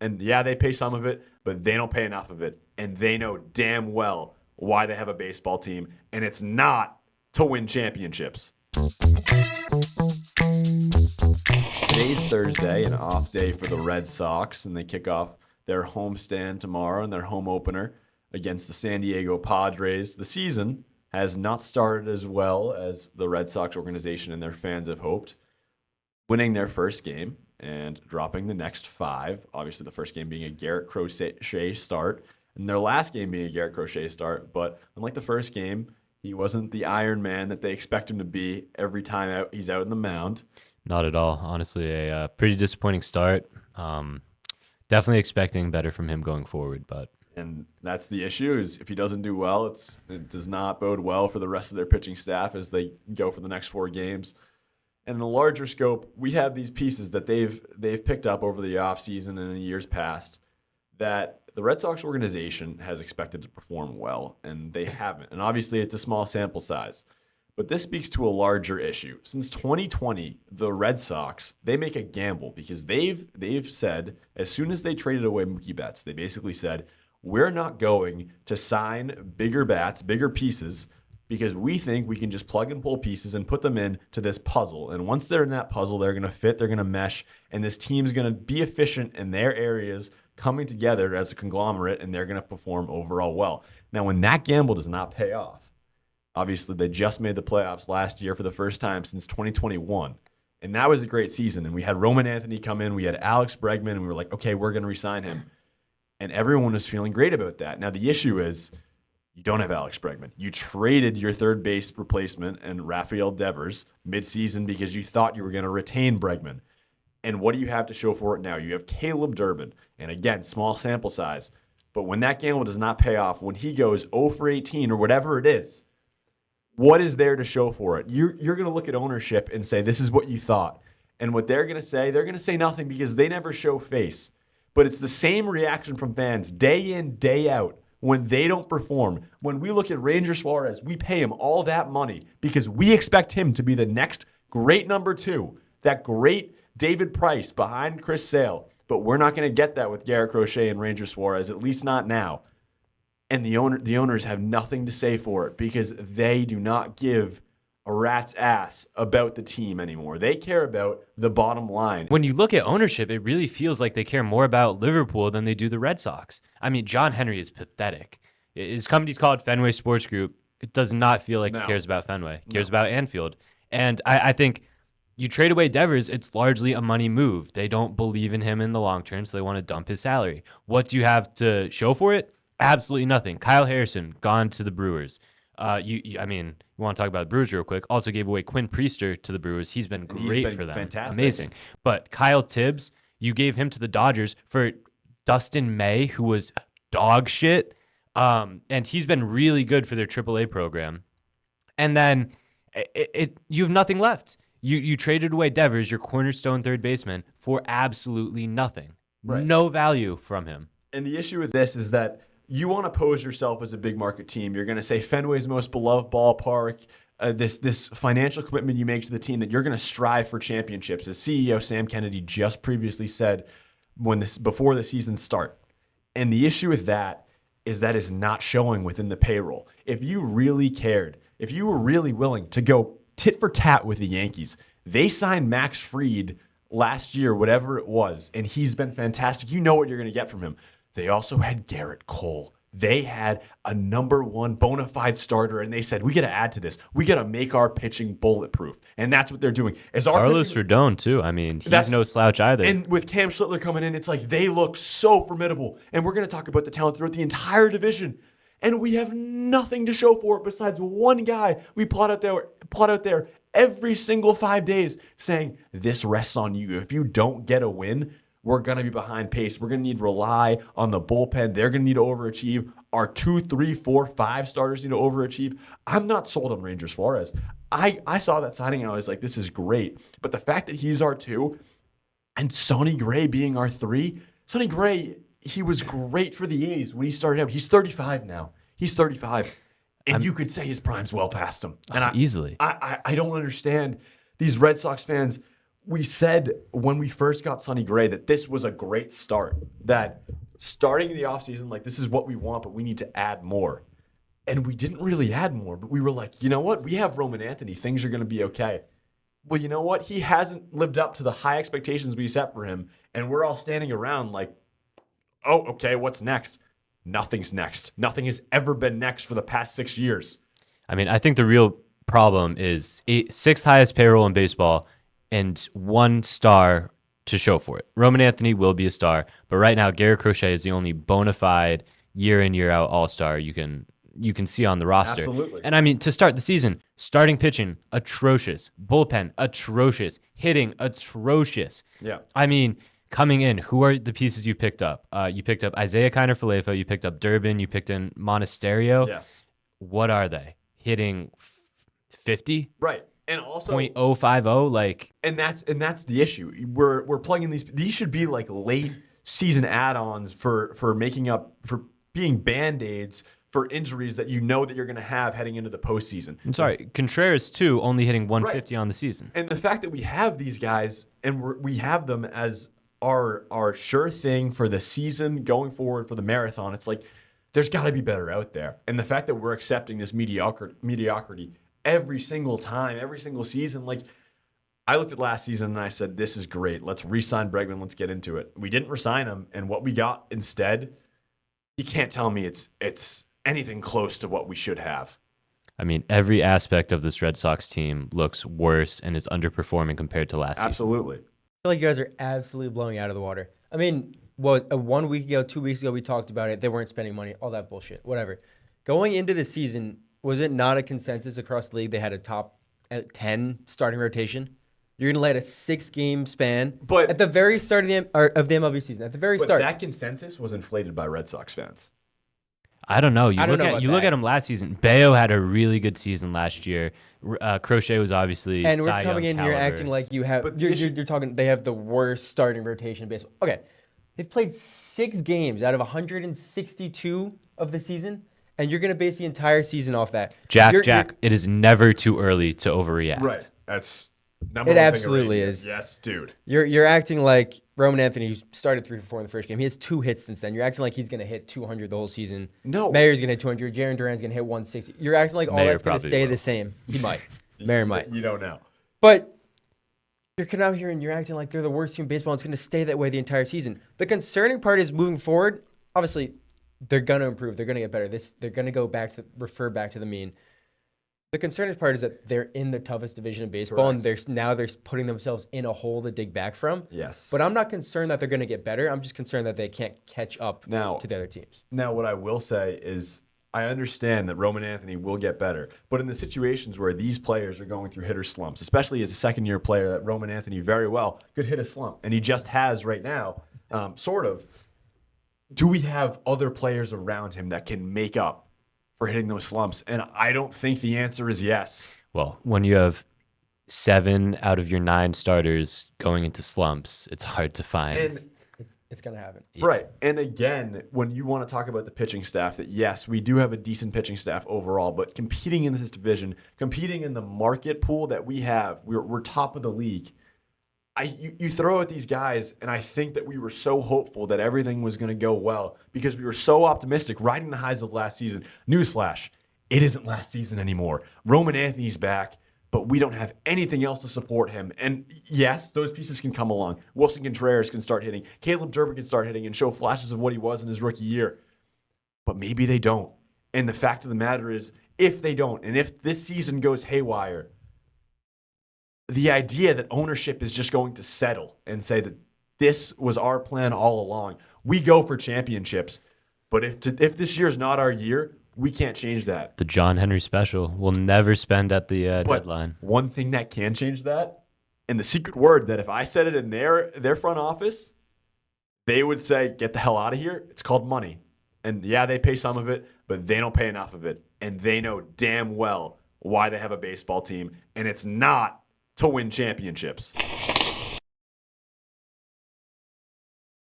And yeah, they pay some of it, but they don't pay enough of it. And they know damn well why they have a baseball team, and it's not to win championships. Today's Thursday, an off day for the Red Sox, and they kick off their homestand tomorrow and their home opener against the San Diego Padres. The season has not started as well as the Red Sox organization and their fans have hoped, winning their first game and dropping the next 5. Obviously, the first game being a Garrett Crochet start, and their last game being a Garrett Crochet start. But unlike the first game, he wasn't the Iron Man that they expect him to be every time he's out in the mound. Not at all. Honestly, a pretty disappointing start. Definitely expecting better from him going forward, but And that's the issue, is if he doesn't do well, it does not bode well for the rest of their pitching staff as they go for the next 4 games. And in the larger scope, we have these pieces that they've picked up over the offseason and in years past that the Red Sox organization has expected to perform well, and they haven't. And obviously, it's a small sample size. But this speaks to a larger issue. Since 2020, the Red Sox, they make a gamble because they've said, as soon as they traded away Mookie Betts, they basically said, we're not going to sign bigger bats, bigger pieces, because we think we can just plug and pull pieces and put them into this puzzle. And once they're in that puzzle, they're going to fit, they're going to mesh, and this team's going to be efficient in their areas, coming together as a conglomerate, and they're going to perform overall well. Now, when that gamble does not pay off, obviously, they just made the playoffs last year for the first time since 2021. And that was a great season. And we had Roman Anthony come in. We had Alex Bregman. And we were like, okay, we're going to re-sign him. And everyone was feeling great about that. Now, the issue is you don't have Alex Bregman. You traded your third base replacement and Rafael Devers midseason because you thought you were going to retain Bregman. And what do you have to show for it now? You have Caleb Durbin. And again, small sample size. But when that gamble does not pay off, when he goes 0 for 18 or whatever it is, what is there to show for it? You're going to look at ownership and say, this is what you thought. And what they're going to say nothing because they never show face. But it's the same reaction from fans day in, day out when they don't perform. When we look at Ranger Suarez, we pay him all that money because we expect him to be the next great number 2, that great David Price behind Chris Sale. But we're not going to get that with Garrett Crochet and Ranger Suarez, at least not now. And the owners have nothing to say for it because they do not give a rat's ass about the team anymore. They care about the bottom line. when you look at ownership, it really feels like they care more about Liverpool than they do the Red Sox. I mean, John Henry is pathetic. His company's called Fenway Sports Group. It does not feel like he cares about Fenway. He cares about Anfield. And I think you trade away Devers, it's largely a money move. They don't believe in him in the long term, so they want to dump his salary. What do you have to show for it? Absolutely nothing. Kyle Harrison, gone to the Brewers. You want to talk about the Brewers real quick. Also gave away Quinn Priester to the Brewers. He's been great for them. Fantastic. Amazing. But Kyle Tibbs, you gave him to the Dodgers for Dustin May, who was dog shit. And he's been really good for their AAA program. And then you have nothing left. You traded away Devers, your cornerstone third baseman, for absolutely nothing. Right. No value from him. And the issue with this is that you want to pose yourself as a big market team. You're going to say Fenway's most beloved ballpark, this financial commitment you make to the team that you're going to strive for championships. As CEO Sam Kennedy just previously said before the season start. And the issue with that is not showing within the payroll. If you really cared, if you were really willing to go tit for tat with the Yankees, they signed Max Fried last year, whatever it was, and he's been fantastic. You know what you're going to get from him. They also had Garrett Cole. They had a number 1 bona fide starter, and they said, we got to add to this. We got to make our pitching bulletproof. And that's what they're doing. Carlos Rodon, too. I mean, he's no slouch either. And with Cam Schlittler coming in, it's like they look so formidable. And we're going to talk about the talent throughout the entire division. And we have nothing to show for it besides one guy we plot out there every single 5 days saying, this rests on you. If you don't get a win, we're going to be behind pace. We're going to need to rely on the bullpen. They're going to need to overachieve. Our 2, 3, 4, 5 starters need to overachieve. I'm not sold on Ranger Suarez. I saw that signing and I was like, this is great. But the fact that he's our 2 and Sonny Gray being our 3, Sonny Gray, he was great for the A's when he started out. He's 35 now. He's 35. And you could say his prime's well past him. And easily. I don't understand these Red Sox fans. we said when we first got Sonny Gray that this was a great start, that starting the offseason, like, this is what we want, but we need to add more. And we didn't really add more, but we were like, you know what? We have Roman Anthony. Things are going to be okay. Well, you know what? He hasn't lived up to the high expectations we set for him. And we're all standing around like, oh, okay, what's next? Nothing's next. Nothing has ever been next for the past 6 years. I mean, I think the real problem is sixth highest payroll in baseball and one star to show for it. Roman Anthony will be a star, but right now Garrett Crochet is the only bona fide year in, year out all-star you can see on the roster. Absolutely. And I mean, to start the season, starting pitching, atrocious. Bullpen, atrocious. Hitting, atrocious. Yeah. I mean, coming in, who are the pieces you picked up? You picked up Isaiah Kiner-Falefa, you picked up Durbin, you picked in Monasterio. Yes. What are they? Hitting 50? Right. And also .050, like, and that's the issue. We're plugging these should be like late season add-ons for making up, for being band-aids for injuries that you know that you're going to have heading into the postseason. I'm sorry, Contreras too, only hitting 150 on the season. And the fact that we have these guys and we have them as our sure thing for the season going forward for the marathon, it's like there's got to be better out there. And the fact that we're accepting this mediocrity every single time, every single season, like, I looked at last season and I said, this is great. Let's re-sign Bregman. Let's get into it. We didn't re-sign him, and what we got instead, you can't tell me it's anything close to what we should have. I mean, every aspect of this Red Sox team looks worse and is underperforming compared to last season. Absolutely. I feel like you guys are absolutely blowing out of the water. I mean, 1 week ago, 2 weeks ago, we talked about it. They weren't spending money, all that bullshit, whatever. Going into the season, was it not a consensus across the league they had a top 10 starting rotation? You're going to let a 6-game span But at the very start of the MLB season. At the very start. That consensus was inflated by Red Sox fans. I don't know. You I don't know about look that. at him last season. Bayo had a really good season last year. Crochet was obviously And we're Cy coming Young in, caliber. you're acting like you have. But You're talking. They have the worst starting rotation in baseball. Okay, they've played 6 games out of 162 of the season, and you're gonna base the entire season off that. Jack, it is never too early to overreact. Right. That's number It one thing absolutely around is. here. Yes, dude. You're acting like Roman Anthony, who started 3 for 4 in the first game. He has 2 hits since then. You're acting like he's gonna hit 200 the whole season. No. Mayer's gonna hit 200. Jaron Duran's gonna hit 160. You're acting like all Mayer that's gonna probably stay will. the same. He might. Mayer might. You don't know. But you're coming out here and you're acting like they're the worst team in baseball, and it's going to stay that way the entire season. The concerning part is moving forward, obviously, they're going to improve. They're going to get better. They're going to refer back to the mean. The concerning part is that they're in the toughest division of baseball, and they're putting themselves in a hole to dig back from. Yes. But I'm not concerned that they're going to get better. I'm just concerned that they can't catch up Now- to the other teams. Now, what I will say is I understand that Roman Anthony will get better, but in the situations where these players are going through hitter slumps, especially as a second-year player, that Roman Anthony very well could hit a slump, and he just has right now, sort of. Do we have other players around him that can make up for hitting those slumps? And I don't think the answer is yes. Well, when you have 7 out of your 9 starters going into slumps, it's hard to find. And It's going to happen. right. And again, when you want to talk about the pitching staff, that yes, we do have a decent pitching staff overall, but competing in this division, competing in the market pool that we have, we're top of the league. You throw at these guys, and I think that we were so hopeful that everything was going to go well because we were so optimistic, riding the highs of last season. Newsflash, it isn't last season anymore. Roman Anthony's back, but we don't have anything else to support him. And yes, those pieces can come along. Wilson Contreras can start hitting. Caleb Durbin can start hitting and show flashes of what he was in his rookie year. But maybe they don't. And the fact of the matter is, if they don't, and if this season goes haywire, the idea that ownership is just going to settle and say that this was our plan all along. We go for championships, but if this year's not our year, we can't change that. The John Henry special will never spend at the But deadline. one thing that can change that, and the secret word that if I said it in their front office, they would say, get the hell out of here. It's called money. And yeah, they pay some of it, but they don't pay enough of it. And they know damn well why they have a baseball team, and it's not to win championships.